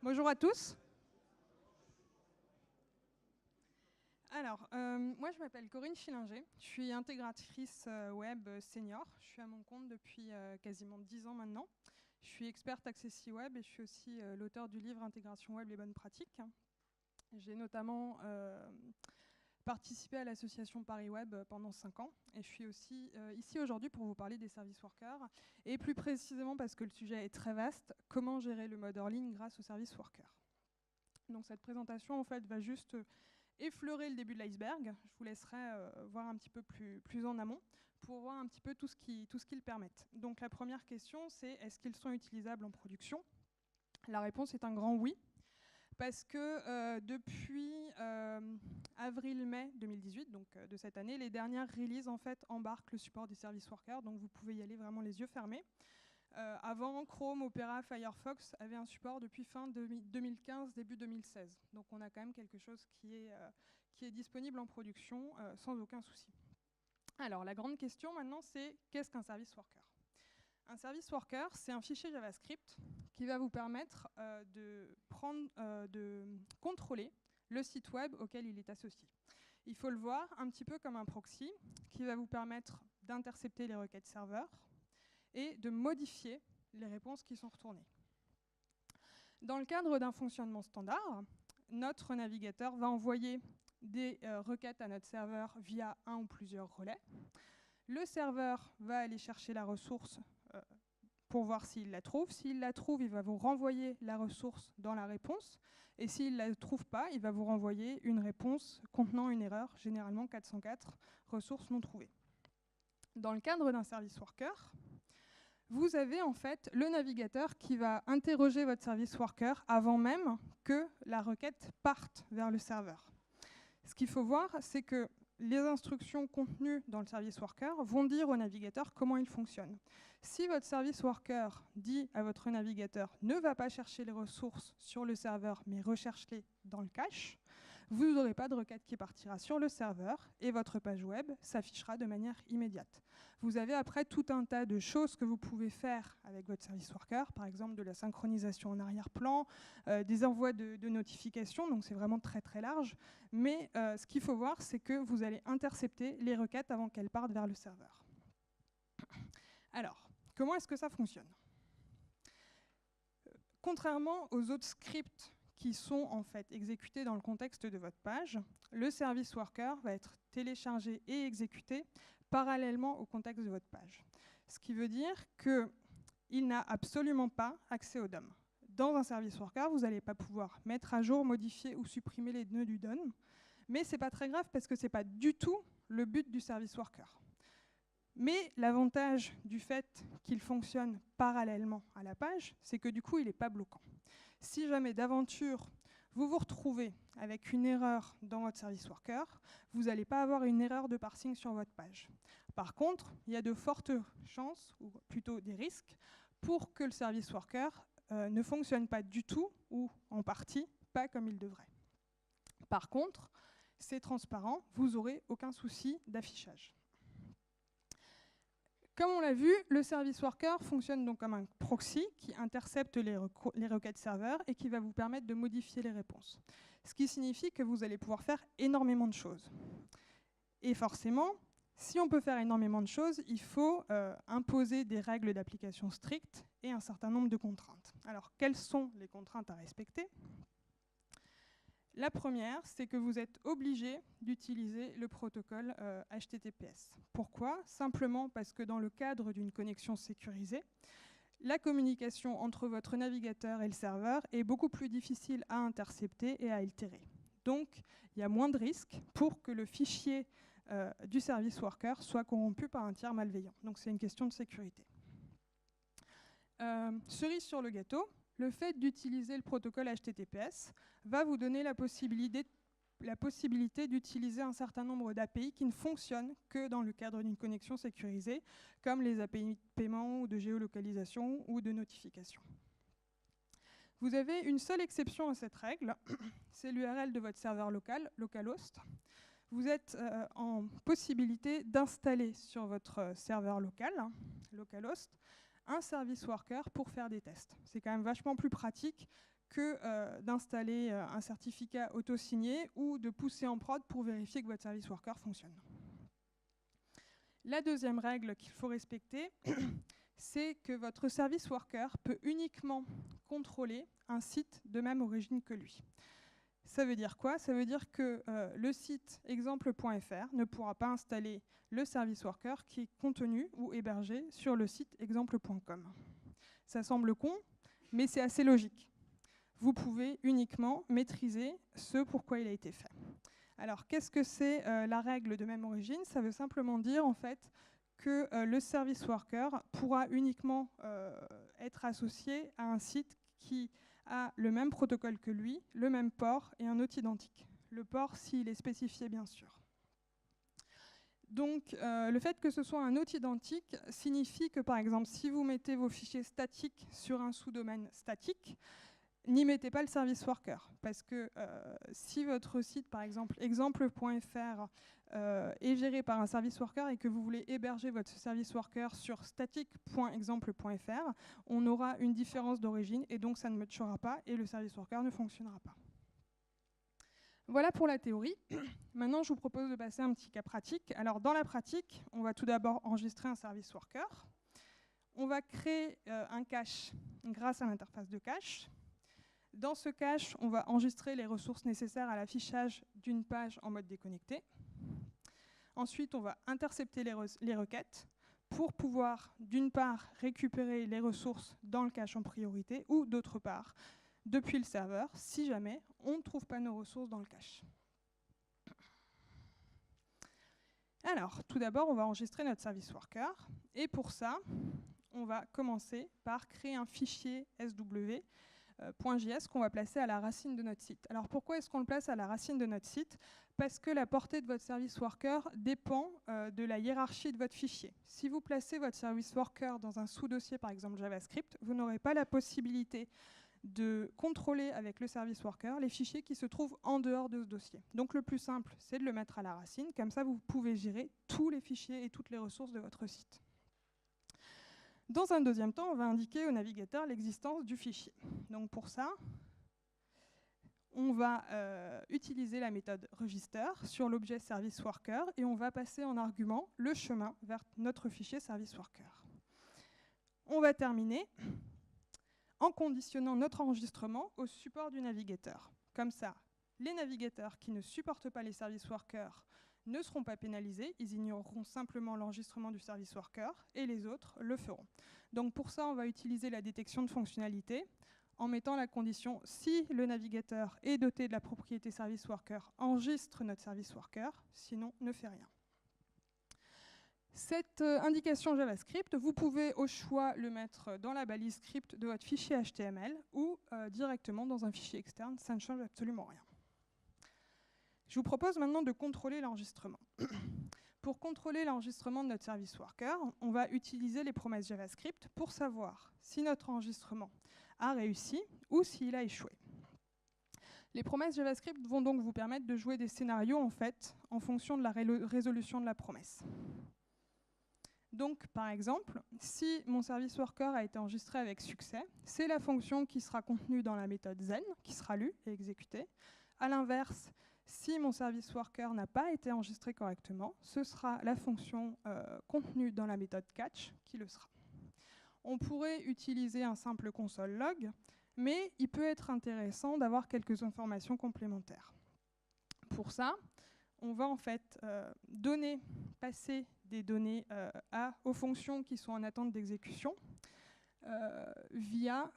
Bonjour à tous. Alors, moi je m'appelle Corinne Schillinger, je suis intégratrice web senior, je suis à mon compte depuis quasiment 10 ans maintenant. Je suis experte Accessi Web et je suis aussi l'auteur du livre Intégration web, les bonnes pratiques. J'ai notamment participé à l'association Paris Web pendant 5 ans et je suis aussi ici aujourd'hui pour vous parler des service workers et plus précisément parce que le sujet est très vaste, comment gérer le mode hors ligne grâce aux service workers. Donc cette présentation en fait va juste effleurer le début de l'iceberg. Je vous laisserai voir un petit peu plus en amont pour voir un petit peu tout ce qu'ils permettent. Donc la première question, c'est est-ce qu'ils sont utilisables en production? La réponse est un grand oui, parce que depuis avril-mai 2018, donc de cette année, les dernières releases en fait embarquent le support des service workers, donc vous pouvez y aller vraiment les yeux fermés. Avant, Chrome, Opera, Firefox avaient un support depuis fin 2015, début 2016. Donc on a quand même quelque chose qui est disponible en production sans aucun souci. Alors la grande question maintenant, c'est qu'est-ce qu'un service worker? Un service worker, c'est un fichier JavaScript qui va vous permettre de contrôler le site web auquel il est associé. Il faut le voir un petit peu comme un proxy qui va vous permettre d'intercepter les requêtes serveurs et de modifier les réponses qui sont retournées. Dans le cadre d'un fonctionnement standard, notre navigateur va envoyer des requêtes à notre serveur via un ou plusieurs relais. Le serveur va aller chercher la ressource pour voir s'il la trouve. S'il la trouve, il va vous renvoyer la ressource dans la réponse. Et s'il ne la trouve pas, il va vous renvoyer une réponse contenant une erreur, généralement 404, ressources non trouvées. Dans le cadre d'un service worker, vous avez en fait le navigateur qui va interroger votre service worker avant même que la requête parte vers le serveur. Ce qu'il faut voir, c'est que les instructions contenues dans le service worker vont dire au navigateur comment il fonctionne. Si votre service worker dit à votre navigateur ne va pas chercher les ressources sur le serveur mais recherche-les dans le cache, vous n'aurez pas de requête qui partira sur le serveur et votre page web s'affichera de manière immédiate. Vous avez après tout un tas de choses que vous pouvez faire avec votre service worker, par exemple de la synchronisation en arrière-plan, des envois de notifications, donc c'est vraiment très très large. Mais ce qu'il faut voir, c'est que vous allez intercepter les requêtes avant qu'elles partent vers le serveur. Alors, comment est-ce que ça fonctionne? Contrairement aux autres scripts qui sont en fait exécutés dans le contexte de votre page, le service worker va être téléchargé et exécuté parallèlement au contexte de votre page. Ce qui veut dire qu'il n'a absolument pas accès au DOM. Dans un service worker, vous n'allez pas pouvoir mettre à jour, modifier ou supprimer les nœuds du DOM, mais ce n'est pas très grave parce que ce n'est pas du tout le but du service worker. Mais l'avantage du fait qu'il fonctionne parallèlement à la page, c'est que du coup, il n'est pas bloquant. Si jamais d'aventure, vous vous retrouvez avec une erreur dans votre service worker, vous n'allez pas avoir une erreur de parsing sur votre page. Par contre, il y a de fortes chances, ou plutôt des risques, pour que le service worker ne fonctionne pas du tout, ou en partie, pas comme il devrait. Par contre, c'est transparent, vous n'aurez aucun souci d'affichage. Comme on l'a vu, le service worker fonctionne donc comme un proxy qui intercepte les requêtes serveurs et qui va vous permettre de modifier les réponses. Ce qui signifie que vous allez pouvoir faire énormément de choses. Et forcément, si on peut faire énormément de choses, il faut imposer des règles d'application strictes et un certain nombre de contraintes. Alors, quelles sont les contraintes à respecter ? La première, c'est que vous êtes obligé d'utiliser le protocole HTTPS. Pourquoi? Simplement parce que dans le cadre d'une connexion sécurisée, la communication entre votre navigateur et le serveur est beaucoup plus difficile à intercepter et à altérer. Donc, il y a moins de risques pour que le fichier du service worker soit corrompu par un tiers malveillant. Donc, c'est une question de sécurité. Cerise sur le gâteau, le fait d'utiliser le protocole HTTPS va vous donner la possibilité d'utiliser un certain nombre d'API qui ne fonctionnent que dans le cadre d'une connexion sécurisée, comme les API de paiement ou de géolocalisation ou de notification. Vous avez une seule exception à cette règle, c'est l'URL de votre serveur local, localhost. Vous êtes en possibilité d'installer sur votre serveur local, localhost, un service worker pour faire des tests. C'est quand même vachement plus pratique que d'installer un certificat auto-signé ou de pousser en prod pour vérifier que votre service worker fonctionne. La deuxième règle qu'il faut respecter, c'est que votre service worker peut uniquement contrôler un site de même origine que lui. Ça veut dire quoi? Ça veut dire que le site exemple.fr ne pourra pas installer le service worker qui est contenu ou hébergé sur le site exemple.com. Ça semble con, mais c'est assez logique. Vous pouvez uniquement maîtriser ce pourquoi il a été fait. Alors, qu'est-ce que c'est la règle de même origine? Ça veut simplement dire, en fait, que le service worker pourra uniquement être associé à un site qui a le même protocole que lui, le même port et un hôte identique. Le port, s'il est spécifié, bien sûr. Donc, le fait que ce soit un hôte identique signifie que, par exemple, si vous mettez vos fichiers statiques sur un sous-domaine statique, n'y mettez pas le service worker, parce que si votre site, par exemple, exemple.fr est géré par un service worker et que vous voulez héberger votre service worker sur static.exemple.fr, on aura une différence d'origine et donc ça ne matchera pas et le service worker ne fonctionnera pas. Voilà pour la théorie. Maintenant, je vous propose de passer à un petit cas pratique. Alors, dans la pratique, on va tout d'abord enregistrer un service worker. On va créer un cache grâce à l'interface de cache. Dans ce cache, on va enregistrer les ressources nécessaires à l'affichage d'une page en mode déconnecté. Ensuite, on va intercepter les requêtes pour pouvoir, d'une part, récupérer les ressources dans le cache en priorité ou, d'autre part, depuis le serveur, si jamais on ne trouve pas nos ressources dans le cache. Alors, tout d'abord, on va enregistrer notre service worker. Et pour ça, on va commencer par créer un fichier SW .js qu'on va placer à la racine de notre site. Alors pourquoi est-ce qu'on le place à la racine de notre site? Parce que la portée de votre service worker dépend de la hiérarchie de votre fichier. Si vous placez votre service worker dans un sous-dossier, par exemple JavaScript, vous n'aurez pas la possibilité de contrôler avec le service worker les fichiers qui se trouvent en dehors de ce dossier. Donc le plus simple, c'est de le mettre à la racine, comme ça vous pouvez gérer tous les fichiers et toutes les ressources de votre site. Dans un deuxième temps, on va indiquer au navigateur l'existence du fichier. Donc pour ça, on va utiliser la méthode register sur l'objet service worker et on va passer en argument le chemin vers notre fichier service worker. On va terminer en conditionnant notre enregistrement au support du navigateur. Comme ça, les navigateurs qui ne supportent pas les service workers ne seront pas pénalisés, ils ignoreront simplement l'enregistrement du service worker et les autres le feront. Donc pour ça, on va utiliser la détection de fonctionnalité en mettant la condition si le navigateur est doté de la propriété service worker, enregistre notre service worker, sinon ne fait rien. Cette indication JavaScript, vous pouvez au choix le mettre dans la balise script de votre fichier HTML ou directement dans un fichier externe, ça ne change absolument rien. Je vous propose maintenant de contrôler l'enregistrement. Pour contrôler l'enregistrement de notre service worker, on va utiliser les promesses JavaScript pour savoir si notre enregistrement a réussi ou s'il a échoué. Les promesses JavaScript vont donc vous permettre de jouer des scénarios en fonction de la résolution de la promesse. Donc, par exemple, si mon service worker a été enregistré avec succès, c'est la fonction qui sera contenue dans la méthode zen qui sera lue et exécutée. À l'inverse, si mon service worker n'a pas été enregistré correctement, ce sera la fonction contenue dans la méthode catch qui le sera. On pourrait utiliser un simple console log, mais il peut être intéressant d'avoir quelques informations complémentaires. Pour ça, on va en fait passer des données aux fonctions qui sont en attente d'exécution via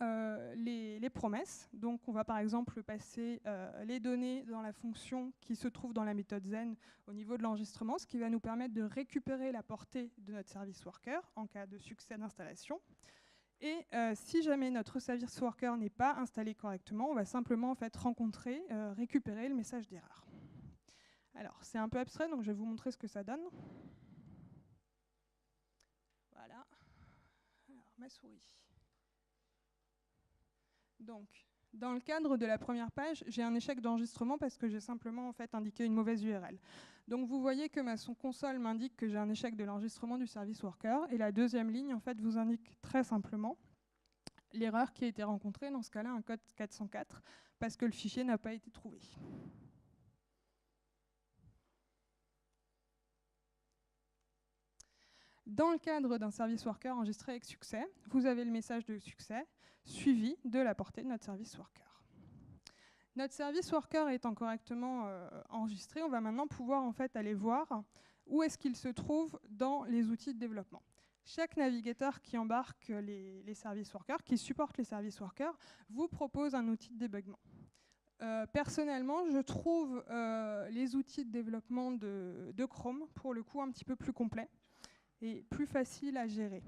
les promesses. Donc on va par exemple passer les données dans la fonction qui se trouve dans la méthode zen au niveau de l'enregistrement, ce qui va nous permettre de récupérer la portée de notre service worker en cas de succès d'installation. Et si jamais notre service worker n'est pas installé correctement, on va simplement en fait récupérer le message d'erreur. Alors c'est un peu abstrait, donc je vais vous montrer ce que ça donne. Voilà. Alors, ma souris. Donc, dans le cadre de la première page, j'ai un échec d'enregistrement parce que j'ai simplement en fait indiqué une mauvaise URL. Donc vous voyez que ma console m'indique que j'ai un échec de l'enregistrement du service worker et la deuxième ligne en fait vous indique très simplement l'erreur qui a été rencontrée, dans ce cas-là, un code 404, parce que le fichier n'a pas été trouvé. Dans le cadre d'un service worker enregistré avec succès, vous avez le message de succès suivi de la portée de notre service worker. Notre service worker étant correctement enregistré, on va maintenant pouvoir en fait aller voir où est-ce qu'il se trouve dans les outils de développement. Chaque navigateur qui embarque les service workers, qui supporte les service workers, vous propose un outil de débugnement. Personnellement, je trouve les outils de développement de Chrome, pour le coup, un petit peu plus complets et plus faciles à gérer.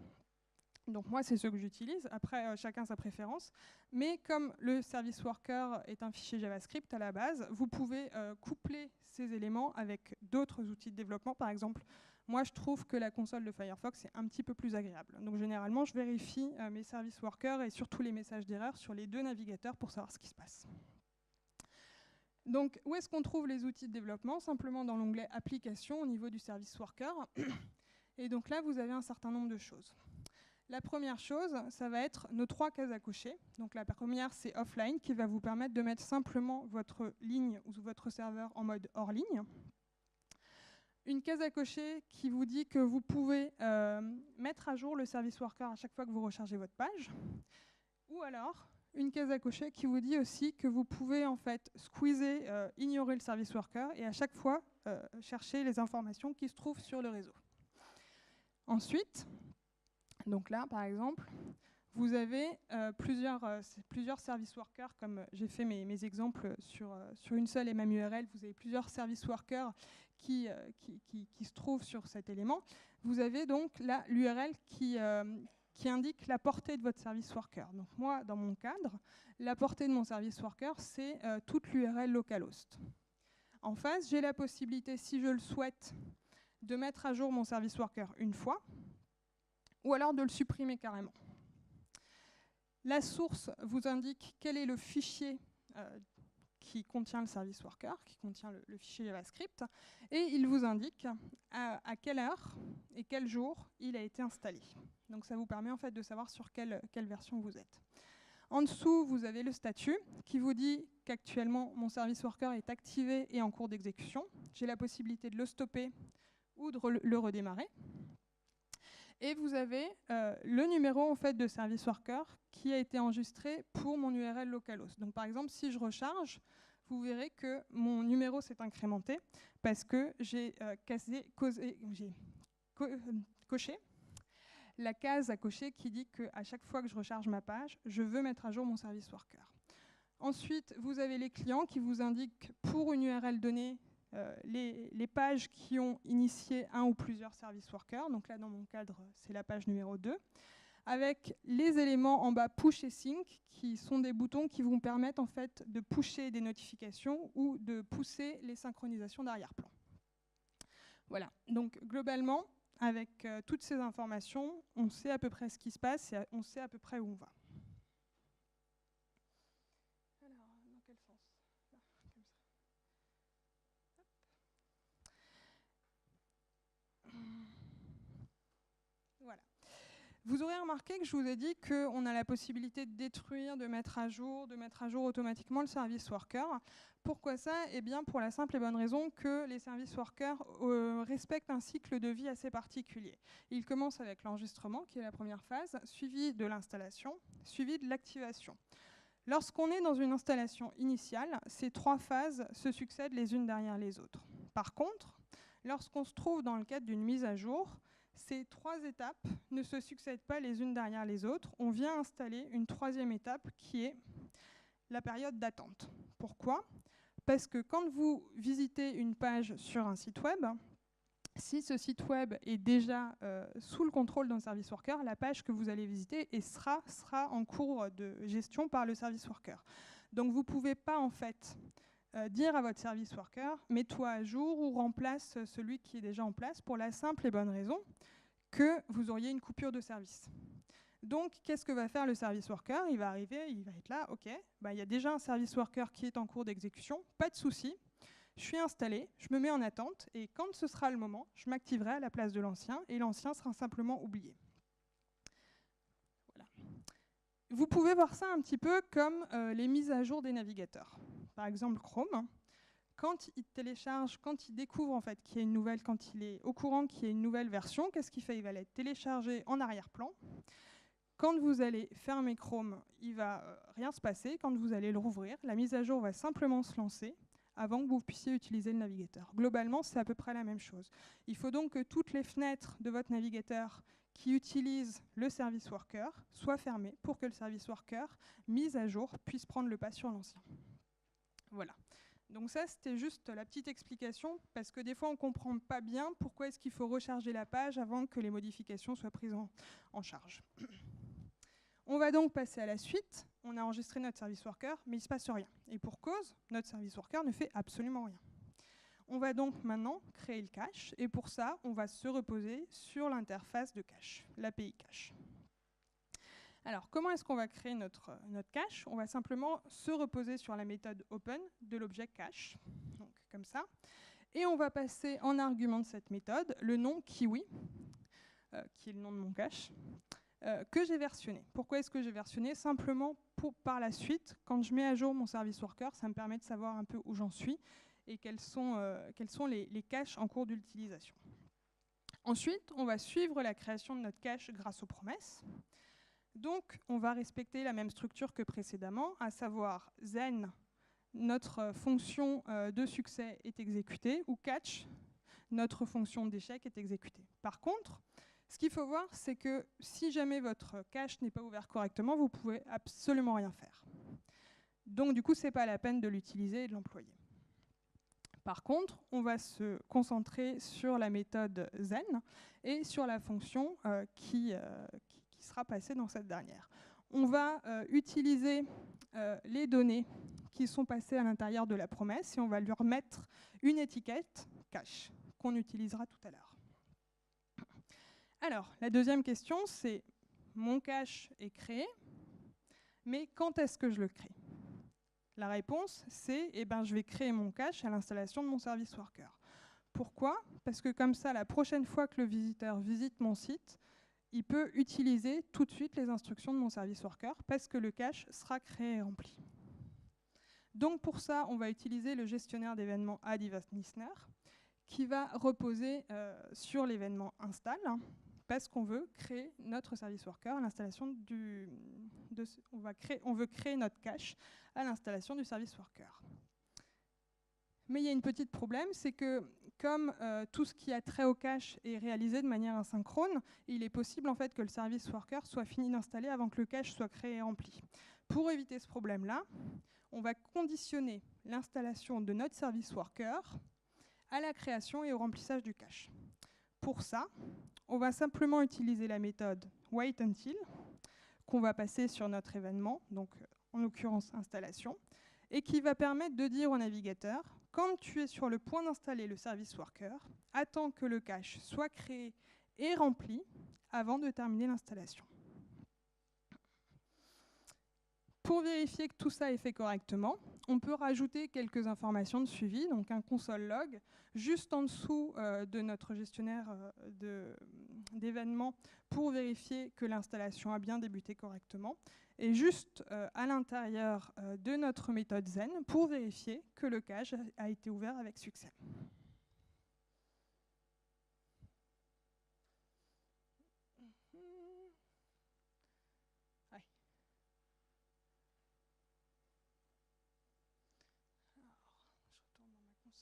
Donc moi, c'est ce que j'utilise. Après, chacun sa préférence. Mais comme le service worker est un fichier JavaScript à la base, vous pouvez coupler ces éléments avec d'autres outils de développement. Par exemple, moi, je trouve que la console de Firefox est un petit peu plus agréable. Donc généralement, je vérifie mes service workers et surtout les messages d'erreur sur les deux navigateurs pour savoir ce qui se passe. Donc, où est-ce qu'on trouve les outils de développement? Simplement dans l'onglet Applications au niveau du service worker. Et donc là, vous avez un certain nombre de choses. La première chose, ça va être nos 3 cases à cocher. Donc la première, c'est Offline, qui va vous permettre de mettre simplement votre ligne ou votre serveur en mode hors ligne. Une case à cocher qui vous dit que vous pouvez mettre à jour le service worker à chaque fois que vous rechargez votre page. Ou alors, une case à cocher qui vous dit aussi que vous pouvez en fait squeezer, ignorer le service worker et à chaque fois chercher les informations qui se trouvent sur le réseau. Ensuite, donc là par exemple, vous avez plusieurs service workers, comme j'ai fait mes exemples sur une seule et même URL, vous avez plusieurs service workers qui se trouvent sur cet élément. Vous avez donc là l'URL qui indique la portée de votre service worker. Donc moi, dans mon cadre, la portée de mon service worker, c'est toute l'URL localhost. En face, j'ai la possibilité, si je le souhaite, de mettre à jour mon service worker une fois, ou alors de le supprimer carrément. La source vous indique quel est le fichier qui contient le service worker, qui contient le fichier JavaScript, et il vous indique à quelle heure et quel jour il a été installé. Donc ça vous permet en fait de savoir sur quelle version vous êtes. En dessous, vous avez le statut qui vous dit qu'actuellement mon service worker est activé et en cours d'exécution. J'ai la possibilité de le stopper ou de le redémarrer. Et vous avez le numéro en fait, de service worker qui a été enregistré pour mon URL localhost. Donc par exemple, si je recharge, vous verrez que mon numéro s'est incrémenté parce que j'ai coché la case à cocher qui dit qu'à chaque fois que je recharge ma page, je veux mettre à jour mon service worker. Ensuite, vous avez les clients qui vous indiquent pour une URL donnée les pages qui ont initié un ou plusieurs service workers. Donc là, dans mon cadre, c'est la page numéro 2. Avec les éléments en bas push et sync, qui sont des boutons qui vous permettent en fait de pusher des notifications ou de pousser les synchronisations d'arrière-plan. Voilà, donc globalement, avec toutes ces informations, on sait à peu près ce qui se passe et on sait à peu près où on va. Alors, dans quel sens? Là, comme ça. Voilà. Vous aurez remarqué que je vous ai dit qu'on a la possibilité de détruire, de mettre à jour automatiquement le service worker. Pourquoi ça? Eh bien, pour la simple et bonne raison que les service workers respectent un cycle de vie assez particulier. Ils commencent avec l'enregistrement, qui est la première phase, suivi de l'installation, suivi de l'activation. Lorsqu'on est dans une installation initiale, ces 3 phases se succèdent les unes derrière les autres. Par contre, lorsqu'on se trouve dans le cadre d'une mise à jour, ces 3 étapes ne se succèdent pas les unes derrière les autres. On vient installer une 3e étape qui est la période d'attente. Pourquoi? Parce que quand vous visitez une page sur un site web, si ce site web est déjà sous le contrôle d'un service worker, la page que vous allez visiter sera en cours de gestion par le service worker. Donc vous ne pouvez pas en fait dire à votre service worker « mets-toi à jour » ou « remplace celui qui est déjà en place » pour la simple et bonne raison que vous auriez une coupure de service. Donc, qu'est-ce que va faire le service worker? Il va arriver, il va être là, ok, bah, y a déjà un service worker qui est en cours d'exécution, pas de souci, je suis installé, je me mets en attente, et quand ce sera le moment, je m'activerai à la place de l'ancien, et l'ancien sera simplement oublié. Voilà. Vous pouvez voir ça un petit peu comme les mises à jour des navigateurs. Par exemple, Chrome, quand il télécharge, quand il découvre en fait qu'il y a une nouvelle, quand il est au courant qu'il y a une nouvelle version, qu'est-ce qu'il fait? Il va la télécharger en arrière-plan. Quand vous allez fermer Chrome, il ne va rien se passer. Quand vous allez le rouvrir, la mise à jour va simplement se lancer avant que vous puissiez utiliser le navigateur. Globalement, c'est à peu près la même chose. Il faut donc que toutes les fenêtres de votre navigateur qui utilisent le service worker soient fermées pour que le service worker, mis à jour, puisse prendre le pas sur l'ancien. Voilà. Donc ça, c'était juste la petite explication, parce que des fois, on ne comprend pas bien pourquoi est-ce qu'il faut recharger la page avant que les modifications soient prises en charge. On va donc passer à la suite. On a enregistré notre service worker, mais il ne se passe rien. Et pour cause, notre service worker ne fait absolument rien. On va donc maintenant créer le cache, et pour ça, on va se reposer sur l'interface de cache, l'API cache. Alors, comment est-ce qu'on va créer notre cache? On va simplement se reposer sur la méthode open de l'objet cache, donc comme ça. Et on va passer en argument de cette méthode le nom kiwi, qui est le nom de mon cache, que j'ai versionné. Pourquoi est-ce que j'ai versionné? Simplement pour, par la suite, quand je mets à jour mon service worker, ça me permet de savoir un peu où j'en suis et quels sont les caches en cours d'utilisation. Ensuite, on va suivre la création de notre cache grâce aux promesses. Donc, on va respecter la même structure que précédemment, à savoir then, notre fonction de succès est exécutée, ou catch, notre fonction d'échec est exécutée. Par contre, ce qu'il faut voir, c'est que si jamais votre cache n'est pas ouvert correctement, vous ne pouvez absolument rien faire. Donc, du coup, ce n'est pas la peine de l'utiliser et de l'employer. Par contre, on va se concentrer sur la méthode then et sur la fonction qui sera passée dans cette dernière. On va utiliser les données qui sont passées à l'intérieur de la promesse et on va lui remettre une étiquette cache qu'on utilisera tout à l'heure. Alors, la deuxième question, c'est mon cache est créé, mais quand est-ce que je le crée? La réponse, c'est je vais créer mon cache à l'installation de mon service worker. Pourquoi? Parce que comme ça, la prochaine fois que le visiteur visite mon site, il peut utiliser tout de suite les instructions de mon service worker parce que le cache sera créé et rempli. Donc pour ça, on va utiliser le gestionnaire d'événements Add Event Listener qui va reposer sur l'événement install parce qu'on veut créer notre service worker à l'installation on veut créer notre cache à l'installation du service worker. Mais il y a une petite problème, c'est que comme tout ce qui a trait au cache est réalisé de manière asynchrone, il est possible en fait que le service worker soit fini d'installer avant que le cache soit créé et rempli. Pour éviter ce problème-là, on va conditionner l'installation de notre service worker à la création et au remplissage du cache. Pour ça, on va simplement utiliser la méthode waitUntil qu'on va passer sur notre événement, donc en l'occurrence installation, et qui va permettre de dire au navigateur, quand tu es sur le point d'installer le service worker, attends que le cache soit créé et rempli avant de terminer l'installation. Pour vérifier que tout ça est fait correctement, on peut rajouter quelques informations de suivi, donc un console log, juste en dessous de notre gestionnaire d'événements pour vérifier que l'installation a bien débuté correctement, et juste à l'intérieur de notre méthode Zen pour vérifier que le cache a été ouvert avec succès.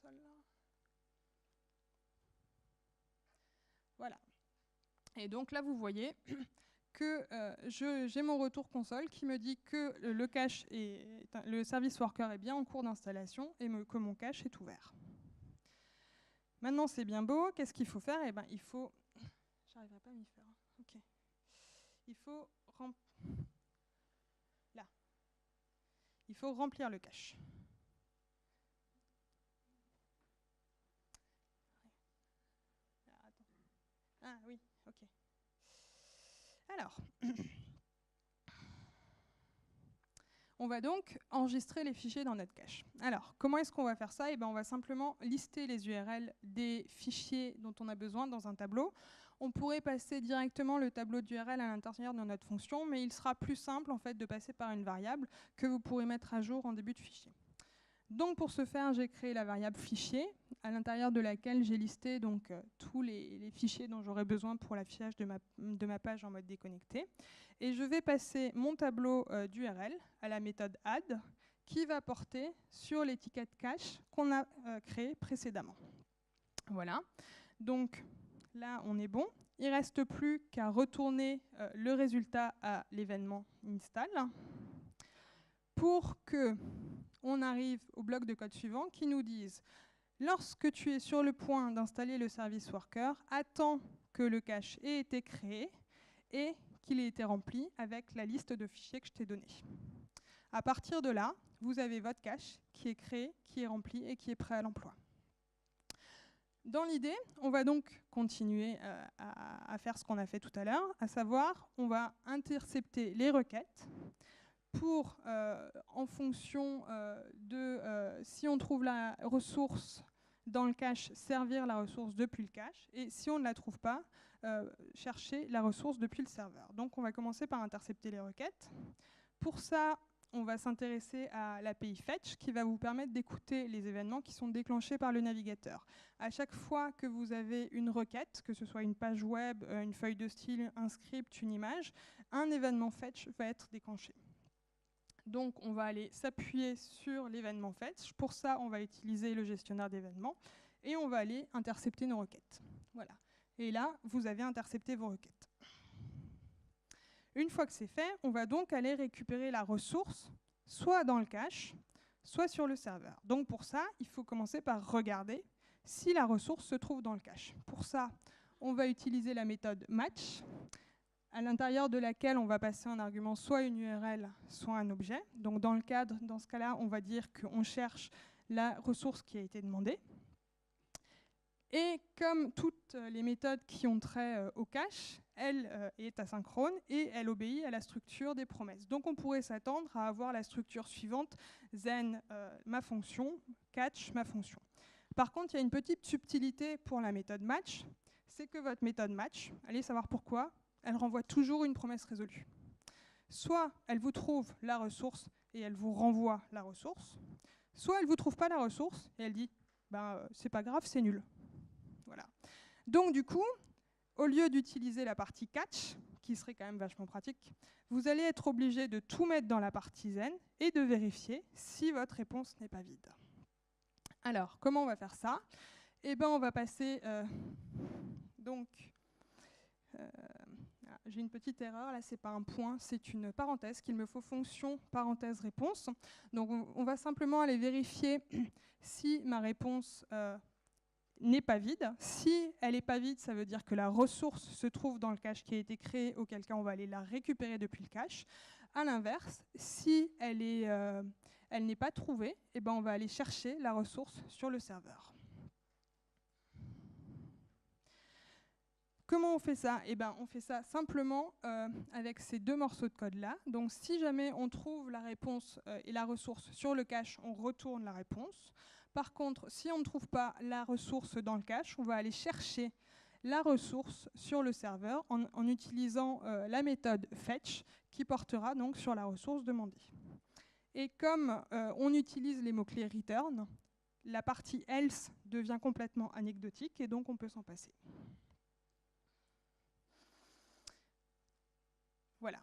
Là. Voilà. Et donc là, vous voyez que j'ai mon retour console qui me dit que le service worker est bien en cours d'installation et que mon cache est ouvert. Maintenant, c'est bien beau. Qu'est-ce qu'il faut faire? Il faut... J'arriverai pas à m'y faire. Ok. Il faut là. Il faut remplir le cache. Ah oui, ok. Alors, on va donc enregistrer les fichiers dans notre cache. Alors, comment est-ce qu'on va faire ça? On va simplement lister les URL des fichiers dont on a besoin dans un tableau. On pourrait passer directement le tableau d'URL à l'intérieur de notre fonction, mais il sera plus simple en fait de passer par une variable que vous pourrez mettre à jour en début de fichier. Donc pour ce faire, j'ai créé la variable fichier, à l'intérieur de laquelle j'ai listé donc, tous les fichiers dont j'aurai besoin pour l'affichage de ma page en mode déconnecté. Et je vais passer mon tableau d'URL à la méthode add, qui va porter sur l'étiquette cache qu'on a créée précédemment. Voilà, donc là on est bon. Il ne reste plus qu'à retourner le résultat à l'événement install pour que on arrive au bloc de code suivant qui nous dise lorsque tu es sur le point d'installer le service worker, attends que le cache ait été créé et qu'il ait été rempli avec la liste de fichiers que je t'ai donnée. À partir de là, vous avez votre cache qui est créé, qui est rempli et qui est prêt à l'emploi. Dans l'idée, on va donc continuer à faire ce qu'on a fait tout à l'heure, à savoir, on va intercepter les requêtes pour, en fonction de si on trouve la ressource dans le cache, servir la ressource depuis le cache, et si on ne la trouve pas, chercher la ressource depuis le serveur. Donc on va commencer par intercepter les requêtes. Pour ça, on va s'intéresser à l'API Fetch qui va vous permettre d'écouter les événements qui sont déclenchés par le navigateur. À chaque fois que vous avez une requête, que ce soit une page web, une feuille de style, un script, une image, un événement Fetch va être déclenché. Donc on va aller s'appuyer sur l'événement Fetch. Pour ça, on va utiliser le gestionnaire d'événements et on va aller intercepter nos requêtes. Voilà. Et là, vous avez intercepté vos requêtes. Une fois que c'est fait, on va donc aller récupérer la ressource, soit dans le cache, soit sur le serveur. Donc pour ça, il faut commencer par regarder si la ressource se trouve dans le cache. Pour ça, on va utiliser la méthode match, à l'intérieur de laquelle on va passer un argument, soit une URL, soit un objet. Donc dans ce cas-là, on va dire qu'on cherche la ressource qui a été demandée. Et comme toutes les méthodes qui ont trait au cache, elle est asynchrone et elle obéit à la structure des promesses. Donc on pourrait s'attendre à avoir la structure suivante, then ma fonction, catch ma fonction. Par contre, il y a une petite subtilité pour la méthode match, c'est que votre méthode match, allez savoir pourquoi, elle renvoie toujours une promesse résolue. Soit elle vous trouve la ressource et elle vous renvoie la ressource, soit elle ne vous trouve pas la ressource et elle dit c'est pas grave, c'est nul. Voilà. Donc du coup, au lieu d'utiliser la partie catch, qui serait quand même vachement pratique, vous allez être obligé de tout mettre dans la partie then et de vérifier si votre réponse n'est pas vide. Alors, comment on va faire ça? Eh ben, on va passer j'ai une petite erreur, là c'est pas un point, c'est une parenthèse qu'il me faut fonction parenthèse réponse. Donc on va simplement aller vérifier si ma réponse n'est pas vide. Si elle n'est pas vide, ça veut dire que la ressource se trouve dans le cache qui a été créé, auquel cas on va aller la récupérer depuis le cache. À l'inverse, si elle n'est pas trouvée, eh ben on va aller chercher la ressource sur le serveur. Comment on fait ça? Eh ben, on fait ça simplement avec ces deux morceaux de code-là. Donc si jamais on trouve la réponse et la ressource sur le cache, on retourne la réponse. Par contre, si on ne trouve pas la ressource dans le cache, on va aller chercher la ressource sur le serveur en utilisant la méthode fetch qui portera donc sur la ressource demandée. Et comme on utilise les mots-clés return, la partie else devient complètement anecdotique et donc on peut s'en passer. Voilà.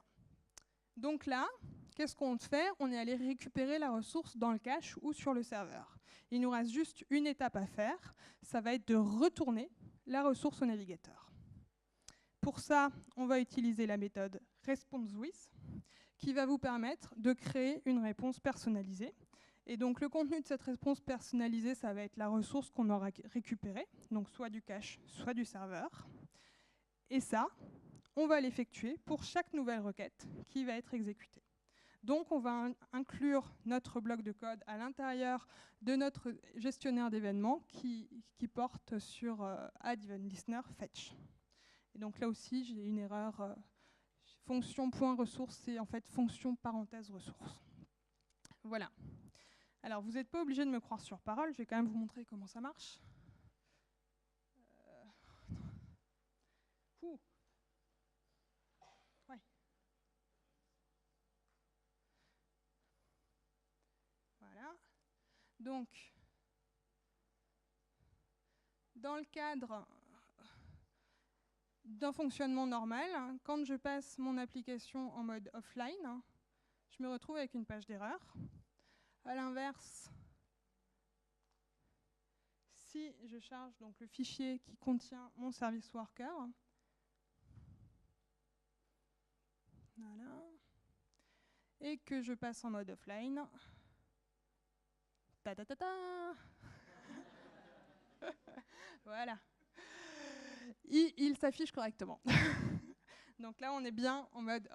Donc là, qu'est-ce qu'on fait? On est allé récupérer la ressource dans le cache ou sur le serveur. Il nous reste juste une étape à faire, ça va être de retourner la ressource au navigateur. Pour ça, on va utiliser la méthode ResponseWith qui va vous permettre de créer une réponse personnalisée. Et donc le contenu de cette réponse personnalisée, ça va être la ressource qu'on aura récupérée, donc soit du cache, soit du serveur. Et ça, on va l'effectuer pour chaque nouvelle requête qui va être exécutée. Donc on va inclure notre bloc de code à l'intérieur de notre gestionnaire d'événements qui porte sur add-event-listener fetch. Et donc là aussi, j'ai une erreur. Fonction.ressource, c'est en fait fonction parenthèse ressource. Voilà. Alors vous n'êtes pas obligé de me croire sur parole, je vais quand même vous montrer comment ça marche. Donc, dans le cadre d'un fonctionnement normal, quand je passe mon application en mode offline, je me retrouve avec une page d'erreur. À l'inverse, si je charge donc le fichier qui contient mon service worker, voilà, et que je passe en mode offline, ta ta ta ta, voilà, il s'affiche correctement. Donc là, on est bien en mode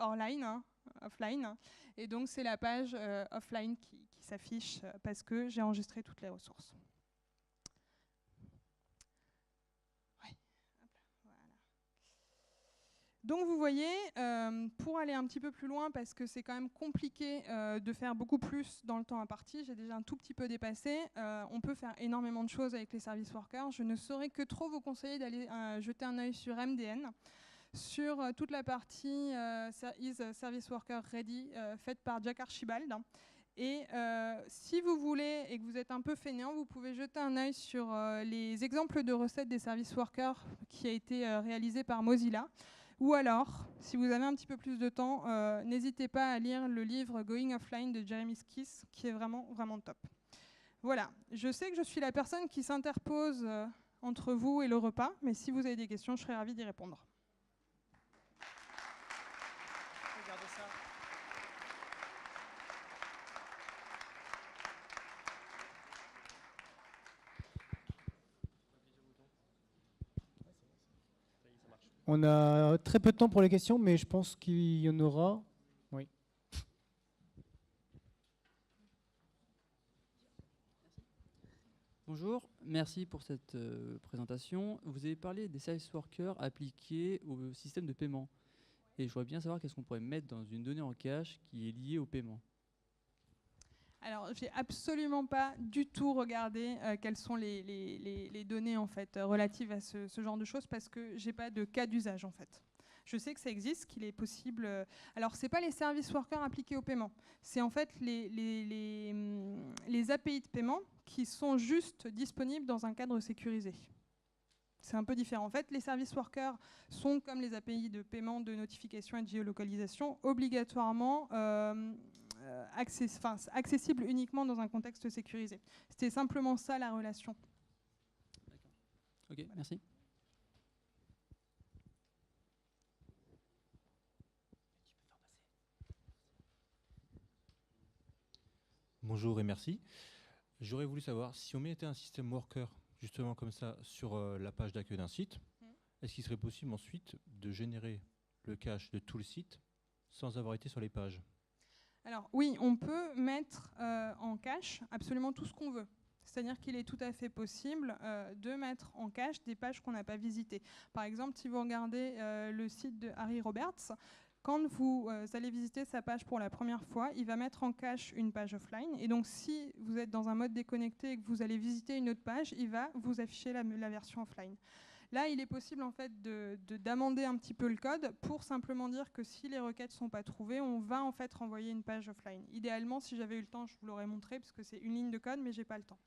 offline, et donc c'est la page offline qui s'affiche parce que j'ai enregistré toutes les ressources. Donc vous voyez, pour aller un petit peu plus loin, parce que c'est quand même compliqué de faire beaucoup plus dans le temps imparti, j'ai déjà un tout petit peu dépassé, on peut faire énormément de choses avec les service workers. Je ne saurais que trop vous conseiller d'aller jeter un œil sur MDN, sur toute la partie is Service Worker Ready faite par Jack Archibald. Et si vous voulez et que vous êtes un peu fainéant, vous pouvez jeter un œil sur les exemples de recettes des service workers qui a été réalisé par Mozilla. Ou alors, si vous avez un petit peu plus de temps, n'hésitez pas à lire le livre Going Offline de Jeremy Skiss, qui est vraiment, vraiment top. Voilà, je sais que je suis la personne qui s'interpose entre vous et le repas, mais si vous avez des questions, je serais ravie d'y répondre. Regardez ça. On a très peu de temps pour les questions, mais je pense qu'il y en aura. Oui. Bonjour, merci pour cette présentation. Vous avez parlé des service workers appliqués au système de paiement. Et je voudrais bien savoir qu'est-ce qu'on pourrait mettre dans une donnée en cache qui est liée au paiement. Alors, j'ai absolument pas du tout regardé quelles sont les données en fait relatives à ce genre de choses parce que j'ai pas de cas d'usage en fait. Je sais que ça existe, qu'il est possible. Alors, c'est pas les service workers appliqués au paiement, c'est en fait les API de paiement qui sont juste disponibles dans un cadre sécurisé. C'est un peu différent. En fait, les service workers sont comme les API de paiement, de notification et de géolocalisation, obligatoirement accessibles uniquement dans un contexte sécurisé. C'était simplement ça la relation. D'accord. Ok, voilà. Merci. Bonjour et merci. J'aurais voulu savoir si on mettait un système worker justement comme ça sur la page d'accueil d'un site, est-ce qu'il serait possible ensuite de générer le cache de tout le site sans avoir été sur les pages? Alors oui, on peut mettre en cache absolument tout ce qu'on veut. C'est-à-dire qu'il est tout à fait possible de mettre en cache des pages qu'on n'a pas visitées. Par exemple, si vous regardez le site de Harry Roberts, quand vous allez visiter sa page pour la première fois, il va mettre en cache une page offline. Et donc, si vous êtes dans un mode déconnecté et que vous allez visiter une autre page, il va vous afficher la version offline. Là, il est possible en fait d'amender un petit peu le code pour simplement dire que si les requêtes ne sont pas trouvées, on va en fait renvoyer une page offline. Idéalement, si j'avais eu le temps, je vous l'aurais montré parce que c'est une ligne de code, mais j'ai pas le temps.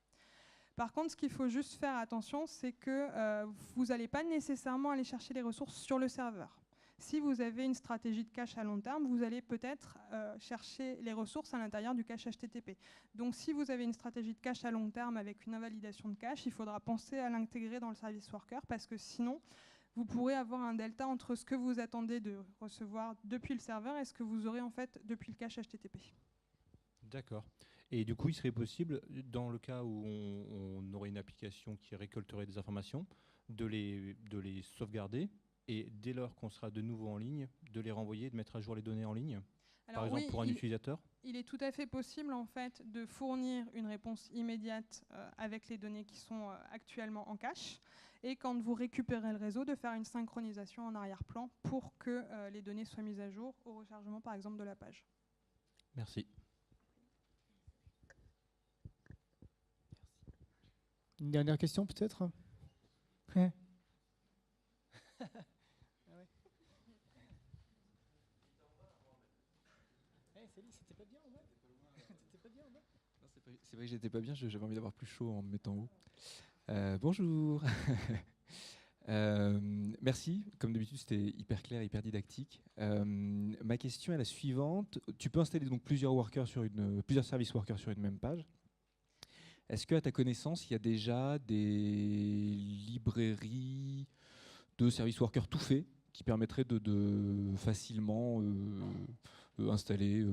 Par contre, ce qu'il faut juste faire attention, c'est que vous n'allez pas nécessairement aller chercher les ressources sur le serveur. Si vous avez une stratégie de cache à long terme, vous allez peut-être chercher les ressources à l'intérieur du cache HTTP. Donc si vous avez une stratégie de cache à long terme avec une invalidation de cache, il faudra penser à l'intégrer dans le service worker parce que sinon, vous pourrez avoir un delta entre ce que vous attendez de recevoir depuis le serveur et ce que vous aurez en fait depuis le cache HTTP. D'accord. Et du coup, il serait possible, dans le cas où on aurait une application qui récolterait des informations, de les sauvegarder et dès lors qu'on sera de nouveau en ligne, de les renvoyer, de mettre à jour les données en ligne. Alors, par exemple, oui, pour un utilisateur. Il est tout à fait possible en fait de fournir une réponse immédiate avec les données qui sont actuellement en cache et quand vous récupérez le réseau, de faire une synchronisation en arrière-plan pour que les données soient mises à jour au rechargement par exemple de la page. Merci. Une dernière question peut-être? C'est vrai que j'ai j'étais pas bien, j'avais envie d'avoir plus chaud en me mettant haut. Bonjour. Merci, comme d'habitude c'était hyper clair, hyper didactique. Ma question est la suivante. Tu peux installer donc plusieurs service workers sur une même page. Est-ce qu'à ta connaissance, il y a déjà des librairies de service workers tout faits qui permettraient de facilement installer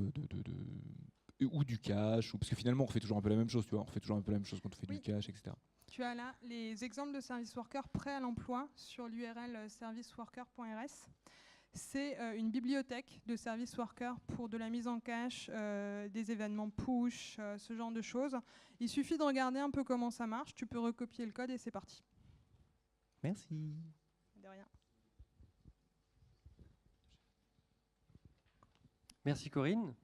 ou du cache, parce que finalement on refait toujours un peu la même chose, tu vois, on refait toujours un peu la même chose quand on fait du cache, etc. Tu as là les exemples de service workers prêts à l'emploi sur l'URL serviceworker.rs. C'est une bibliothèque de service workers pour de la mise en cache, des événements push, ce genre de choses. Il suffit de regarder un peu comment ça marche, tu peux recopier le code et c'est parti. Merci. De rien. Merci Corinne.